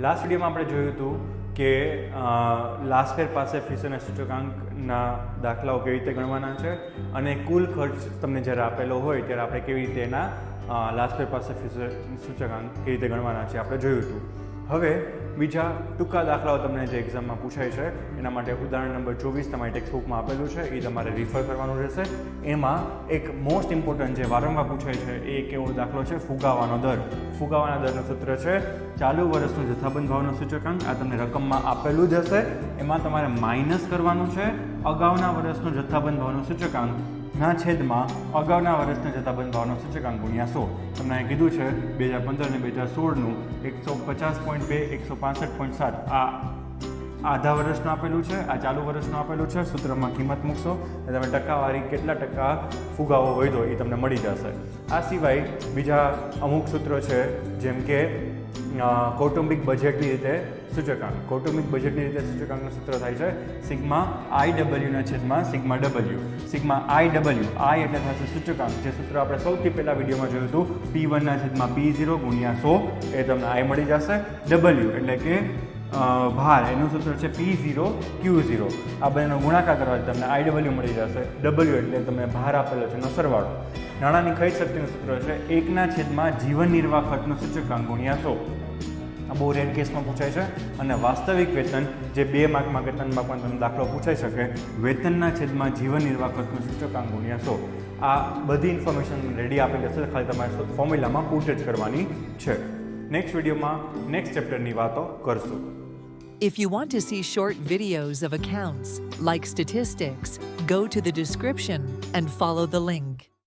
Last વિડીયોમાં આપણે જોયું હતું કે લાસ્ટ પાસે ફીસ અને સૂચકાંકના દાખલાઓ કેવી રીતે ગણવાના છે અને કુલ ખર્ચ તમને જ્યારે આપેલો હોય ત્યારે આપણે કેવી રીતે એના લાસ્ટ પાસે ફીસ સૂચકાંક કેવી રીતે ગણવાના છે આપણે જોયું હતું. હવે બીજા ટૂંકા દાખલાઓ તમને જે એક્ઝામમાં પૂછાય છે એના માટે ઉદાહરણ નંબર 24 તમારી ટેક્સ્ટ બુકમાં આપેલું છે, એ તમારે રિફર કરવાનું રહેશે. એમાં એક મોસ્ટ ઇમ્પોર્ટન્ટ જે વારંવાર પૂછાય છે એ એક એવો દાખલો છે ફુગાવાનો દર. ફુગાવાના દરનું સૂત્ર છે ચાલુ વર્ષનું જથ્થાબંધ ભાવનો સૂચકાંક. આ તમને રકમમાં આપેલું જ હશે, એમાં તમારે માઇનસ કરવાનું છે અગાઉના વર્ષનો જથ્થાબંધ ભાવનો સૂચકાંક ના છેદમાં અગાઉના વર્ષના જથ્થાબંધ ભાવનો સૂચકાંક ગુણ્યા 100. તમને અહીં કીધું છે 2015 અને 2016નું 150.2 165.7 આ આધા વર્ષનું આપેલું છે, આ ચાલુ વર્ષનું આપેલું છે. સૂત્રમાં કિંમત મૂકશો અને તમે ટકાવારી કેટલા ટકા ફુગાવો વધ્યો એ તમને મળી જશે. આ સિવાય બીજા અમુક સૂત્રો છે, જેમ કે કૌટુંબિક બજેટની રીતે સૂચકાંક. કૌટુંબિક બજેટની રીતે સૂચકાંકનું સૂત્ર થાય છે સિગ્મા IW ના છેદમાં sigma W. Sigma IW, I એટલે થશે સૂચકાંક, જે સૂત્ર આપણે સૌથી પહેલા વિડીયોમાં જોયું હતું, P1 ના છેદમાં P0 ગુણ્યા 100, એ તમને I મળી જશે. W એટલે કે ભાર, એનું સૂત્ર છે P0 Q0. આ બંનેનો ગુણાકાર કરવાથી તમને IW મળી જશે. W એટલે તમને ભાર આપેલો છે એનો સરવાળો. નાણાંની ખરીદ શક્તિનું સૂત્ર છે 1 ના છેદમાં જીવન નિર્વાહ ખર્ચનો સૂચકાંક ગુણ્યા 100. આ બહુ રેર કેસમાં પૂછાય છે. અને વાસ્તવિક વેતન, જે 2 માર્કમાં કે 3 માર્કમાં તમને દાખલો પૂછાઈ શકે, વેતનના છેદમાં જીવન નિર્વાહ ખર્ચનો સૂચકાંક ગુણ્યા 100. આ બધી ઇન્ફોર્મેશન રેડી આપેલી હશે, ખાલી તમારે ફોર્મ્યુલામાં પુટ જ કરવાની છે. નેક્સ્ટ વિડીયોમાં નેક્સ્ટ ચેપ્ટરની વાતો કરશું. If you want to see short videos of accounts, like statistics, go to the description and follow the link.